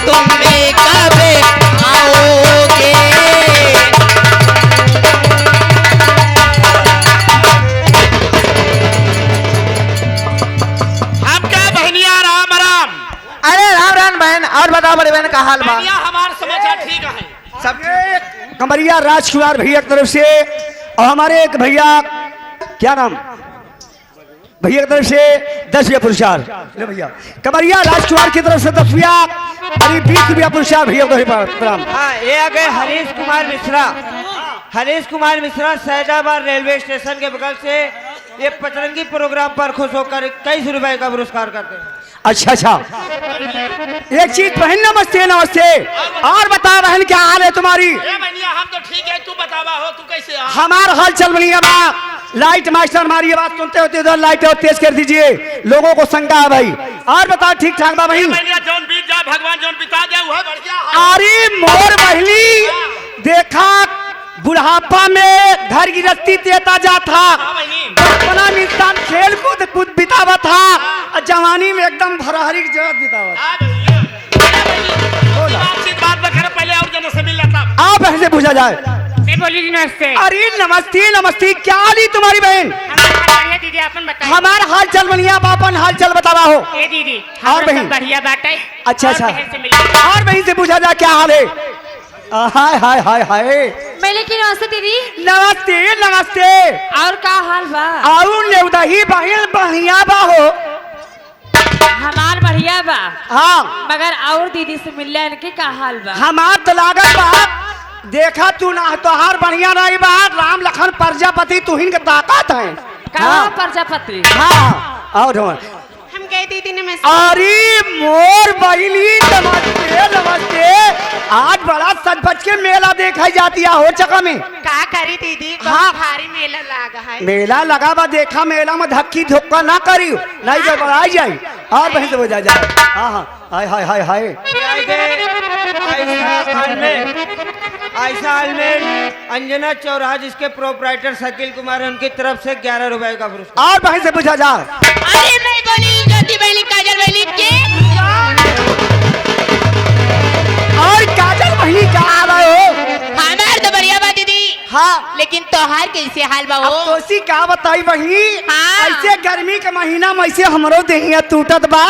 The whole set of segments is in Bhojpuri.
तुम भी कब आओगे। हम क्या बहनिया राम राम। अरे राम राम बहन, और बताओ बड़े बहन का हाल बा? बहनिया हमारा समाचार ठीक है। सब कमरिया राजकुमार भैया की तरफ से और हमारे एक भैया, क्या नाम भैया की तरफ से 10 रुपया पुरस्कार। ले भैया कमरिया राजकुमार की तरफ से 10 रुपया, अरे 20 रुपया पुरस्कार भैया को प्रणाम। हाँ, ये आ गए हरीश कुमार मिश्रा। हरीश कुमार मिश्रा सैदाबाद रेलवे स्टेशन के बगल से ये पचरंगी प्रोग्राम पर खुश होकर 21 रुपए का पुरस्कार करते हैं। अच्छा अच्छा, एक चीज बहन, नमस्ते नमस्ते। और बता बहन क्या हाल है तुम्हारी? बहनिया हम तो ठीक है, तू बतावा हो तू कैसे आ? हमारा हाल चल बढ़िया बा। लाइट मास्टर हमारी आवाज सुनते होते उधर लाइट और तेज कर दीजिए, लोगों को शंका है भाई। और बताओ ठीक ठाक बा भाई? बहनिया जौन बीत जाए भगवान जौन बिता दे वो है बढ़िया। अरे मोर बहली, देखा बुढ़ापा में घर गृहस्थी देता जा था, बचपना में इंसान खेल कूद बितावा था, और जवानी में एकदम भरहरी जगह बितावा था। बात बकर पहले और जनों से मिल लेता। आप ऐसे पूछा जाए। बोली नमस्ते। अरे नमस्ते नमस्ते, क्या हाली तुम्हारी बहन? बढ़िया दीदी, अपन बताइए। हमारा हाल चल बढ़िया, बापन हाल चल बतावा हो। ए दीदी, और बहन बढ़िया बात है। अच्छा अच्छा, और और बहन से पूछा जाए क्या हाल है? हाय हाय हाय हाय, मैं लेकिन नमस्ते दीदी। नमस्ते नमस्ते। और का हाल बा? और नेवदही बहन बढ़िया बा हो। हमार बढ़िया बा। हाँ, मगर और दीदी से मिलने इनके का हाल बा? हमार तो लागत बा, देखा तू ना तोहार बढ़िया रही बा। राम लखन प्रजापति तुहिन के ताकत है। कहाँ प्रजापति? हाँ, और हम गए दीदी नमस्ते। अरे मोर बहली नमस्ते नमस्ते। आज बड़ा सच बच के मेला देखा जाती है हो चका में। का करी दीदी, हाँ। भारी मेला लगा है। मेला लगा बा, देखा मेला में धक्की धुक्का ना करी, नहीं तो बढ़ाई जाए। और बहन से बोझा जाए। हाँ हाँ, हाय हाय हाय हाय। ऐसा हाल में अंजना चौराहा जिसके प्रोपराइटर शकील कुमार है, उनकी तरफ से 11 रुपए का पुरस्कार। और बहन से पूछा जाए। अरे मैं बोली ज्योति बहली, काजल बहली के। और काजल बहनी क्या आ रहे हो? हमार तो बढ़िया बा दीदी। हाँ, लेकिन तोहार कैसे हाल बा अब हो? तोसी का बताई बही। हाँ। ऐसे गर्मी के महीना में ऐसे हमरो देहिया टूटत बा।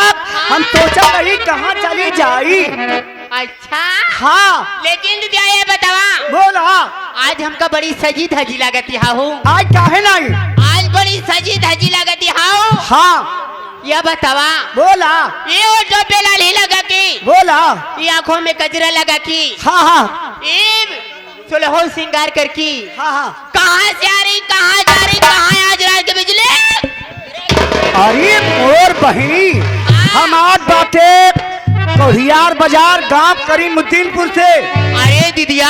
हम सोचा रही कहाँ चली जाई। अच्छा, हाँ, लेकिन दीदी ये बतावा, बोला आज हमका बड़ी सजी धजी लगती हाउ। आज काहे नहीं? आज बड़ी सजी धजी लगती हाउ। हाँ, यह बतावा, बोला ये वो जो बेला ले लगा की, बोला। ये आँखों में कजरा लगा की, हाँ हाँ ये सुलहो श्रृंगार कर की, हाँ हाँ। कहाँ से आ रही, कहाँ जा रही, कहाँ आज रात के बिजली? अरे मोर बहनी, हम आज बाटे कोहियार बाजार गांव करीमुद्दीनपुर से। अरे दीदिया,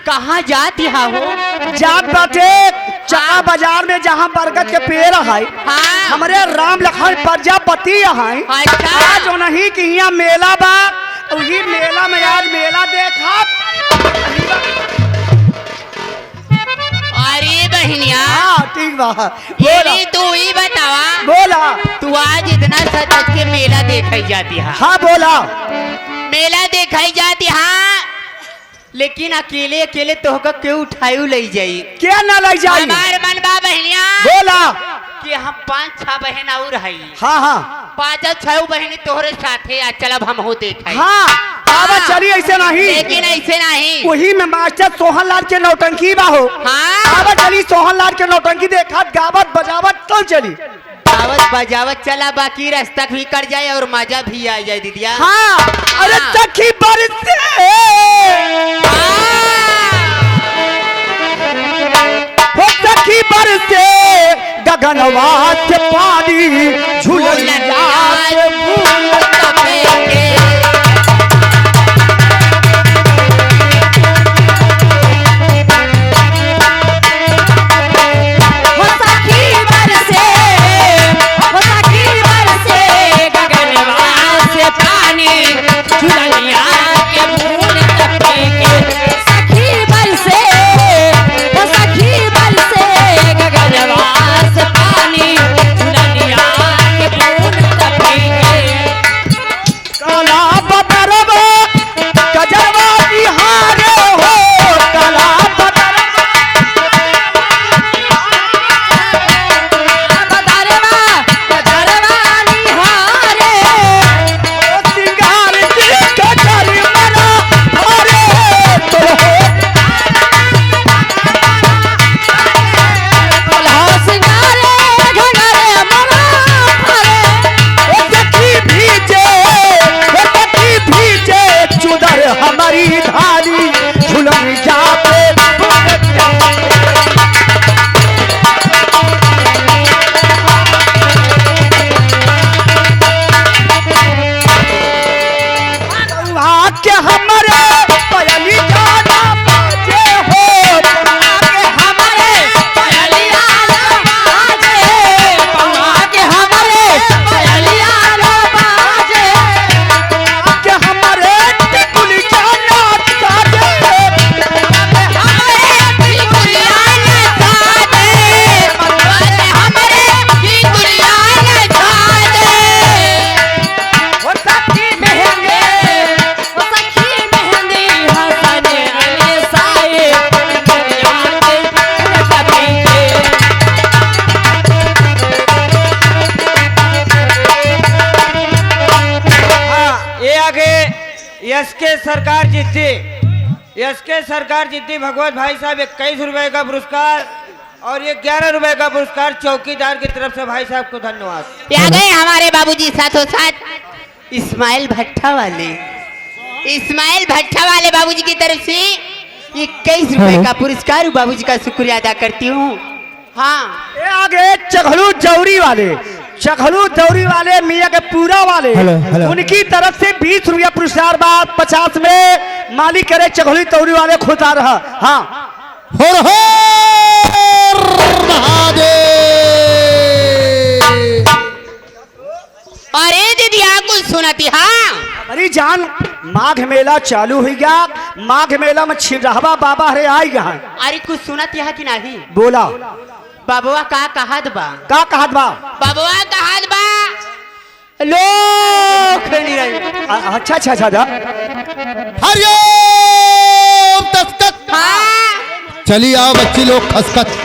कहाँ जाती हो? जात बाटे चका बाजार में जहाँ बरगद के पेड़ है। हाँ। हमारे राम लखन प्रजापति है। अच्छा। आज नहीं कि यहाँ मेला बा, वही मेला में आज मेला देखा। अरे बहनिया, हाँ ठीक बा, बोला ये तू ही बतावा, बोला। तू आज इतना सच सच के मेला देखा जाती है? हाँ बोला। मेला देखा जाती है, लेकिन अकेले अकेले तोहका क्यों उठायू ले जाई? क्या ना लग जाए? हमारे मन बा बहनिया बोला कि हम 5-6 बहन और है। हाँ हाँ 5-6 बहनी तोहरे साथे आज चलब हम हो देखा। हाँ, बाबा चली ऐसे नहीं, लेकिन ऐसे नहीं। वही में मास्टर सोहनलाल के नौटंकी बा हो। हाँ, बाबा चली सोहनलाल के नौटंकी देखा, गावत बजावत तो चली। गावत बजावत चला, बाकी रास्ता भी कर जाए और मजा भी आ जाए दीदिया। हाँ, अरे हाँ। सखी बरसे हो, सखी बरसे गगनवा से पानी झूलनिया से फूल के। हो सखी बरसे, हो सखी बरसे गगनवा से पानी झूलनिया के हमारे पयली जाना बाजे हो पौआ के हमारे पयलिया लो बाजे पौआ के हमारे पयलिया लो बाजे के हमारे टिकुली जाना बाजे हमारे टिकुलिया ने सादे पौआ के हमारे टिकुलिया ने सादे वो सखी महंगे वो सखी मेहंदी हंसने वाले साए याद कभी हाँ, ये आगे यश के सरकार जीती भगवत भाई साहब 21 रुपए का पुरस्कार और ये 11 रुपए का पुरस्कार चौकीदार की तरफ से भाई साहब को धन्यवाद। आ गए हमारे बाबूजी साथों साथ इस्माइल भट्टा वाले बाबूजी की तरफ से 21 रुपए का पुरस्कार बाबूजी का शुक्रिया अदा करती हूँ। हाँ ये आगे चखलू दौरी वाले मियाँ के पूरा वाले उनकी तरफ से 20 रुपया पुरस्कार बाद 50 में मालिक करे चखलू दौरी वाले खुद आ रहा। हाँ हर हर महादेव। अरे दीदी आप कुछ सुनती। हाँ अरे जान माघ मेला चालू हो गया। माघ मेला में छिड़हवा बाबा हरे आई गए। अरे कुछ सुनती है कि नहीं? बोला बाबुआ का कहत बा का कहत बा? बाबुआ कहत बा लोग अच्छा अच्छा अच्छा जा। हरिओम तस्कत। हाँ चलिए आओ बच्ची लोग खसखस।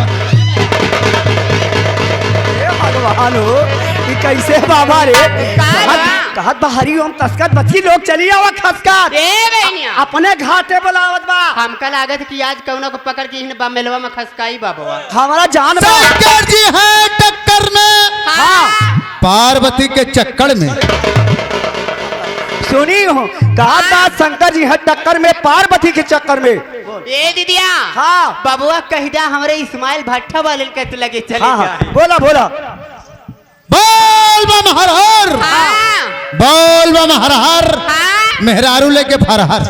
हे भगवान हो ये कैसे बाबा रे कहत बा हरिओम तस्कत बच्ची लोग चली आवा खसखस। ए बहनिया अपने घाटे बुलावत बा। हमका लागत कि आज कौनो को पकड़ के इन मेलवा में खसकाई बाबुआ। हमारा जान बा। शंकर जी हैं टक्कर में, हाँ पार्वती के चक्कर में। सुनी हो कहा था शंकर जी है टक्कर में पार्वती के चक्कर में। ए दीदिया हाँ बाबुआ कहिदा हमरे इस्माइल भट्टा वाले के लगे चले हाँ हाँ जाए। बोला बोला बोल बम हर हर, हाँ बोल बम हर हर, हाँ मेहरारू लेके फरहर।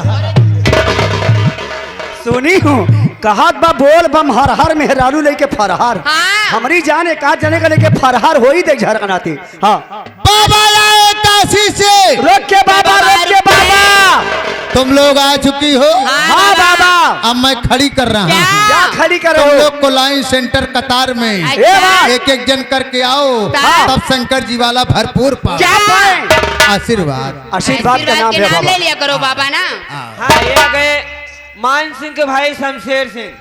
सुनी हूँ कहा बा बोल बम हर हर मेहरारू लेके फरहार। हाँ हमारी जान एक आध जने का लेके फरहार हो ही देख झरकनाती। हाँ बाबा आए काशी से, रोक के बाबा रोक के बाबा। तुम लोग आ चुकी हो। हाँ बाबा अब मैं खड़ी कर रहा हूँ। क्या खड़ी करो? तुम लोग को लाइन सेंटर कतार में अच्छा। एक एक जन करके आओ, हाँ। तब शंकर जी वाला भरपूर पाओ। क्या पाए? आशीर्वाद। आशीर्वाद का नाम के है नाम ले बाबा। लिया करो बाबा ना। हाँ, ये आ गए मान सिंह के भाई शमशेर सिंह।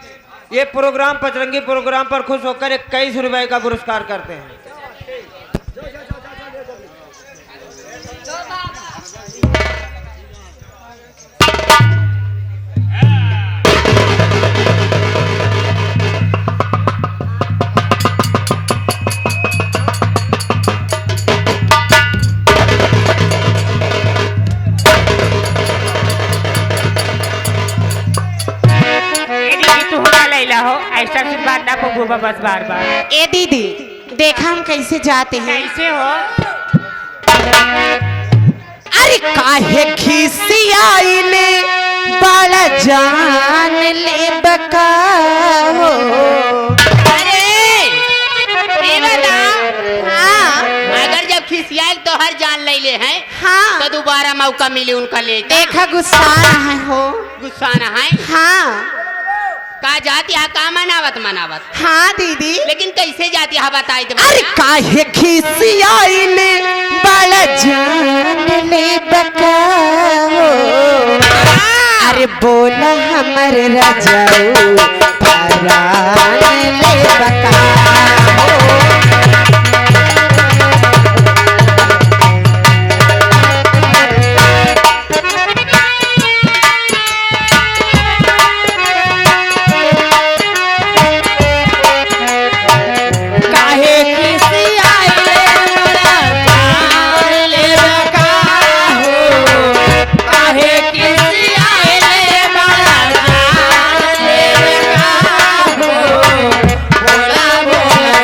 ये प्रोग्राम पचरंगी प्रोग्राम पर खुश होकर 21 रुपए का पुरस्कार करते हैं। तू होना लैला हो ऐसा कुछ बात ना को गोबा बस बार बार। ए दीदी देखा हम कैसे जाते हैं। कैसे हो? अरे काहे खिसियाइले बड़ा जान ले बका हो। अरे ये बता। हाँ अगर जब खिसियाए तो हर जान ले ले हैं। हाँ तो दोबारा मौका मिले उनका ले। देखा गुस्सा है हो। गुस्सा ना है। हाँ का जाती है का मनावत। हाँ दीदी लेकिन कैसे जाती है बताई तो। अरे काहे खिसियाइले बड़ा जान ले बका हो। अरे बोला हमर राजाऊ परान ले बका हो। काहे खिसियाइले बड़ा जान ले बका हो। काहे खिसियाइले बड़ा जान ले बका हो। बोला बोला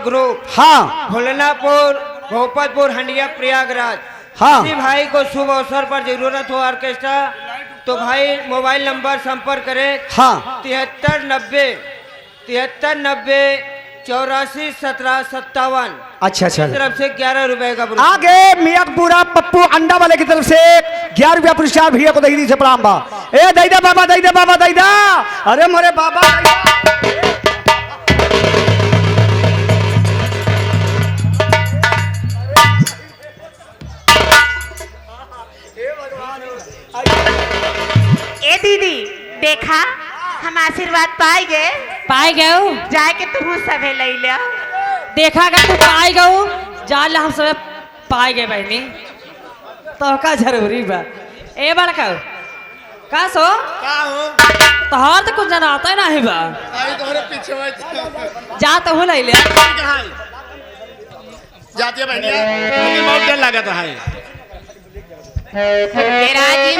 ग्रुप हाँ भोलनापुर भोपतपुर हंडिया प्रयागराज। हाँ। किसी भाई को शुभ अवसर पर जरूरत हो ऑर्केस्ट्रा तो भाई मोबाइल नंबर संपर्क करें। हाँ 7390 84 17 57। अच्छा अच्छा तरफ से 11 रुपए का पुरस्कार। आगे मियाँपुरा पप्पू अंडा वाले की तरफ से 11 रुपया पुरस्कार भैया को दही दी से प्रणाम बा। ए दैदा बाबा दैदा बाबा दैदा, अरे मोरे बाबा ए दीदी देखा हम आशीर्वाद पाए गए। पाए गए जाए के तू सभे ले लिया। देखा का तू पाए गए जाल हम सब पाए गए बहनी तो का जरूरी बा। ए बड़का का सो का हो तोहर तो कुछ जनाता ही नहीं बा। आई तोहरे पीछे बैठ जा तो हो ले ले कहां है जाती है बढ़िया लेकिन बहुत डर लगा था है तेरा जी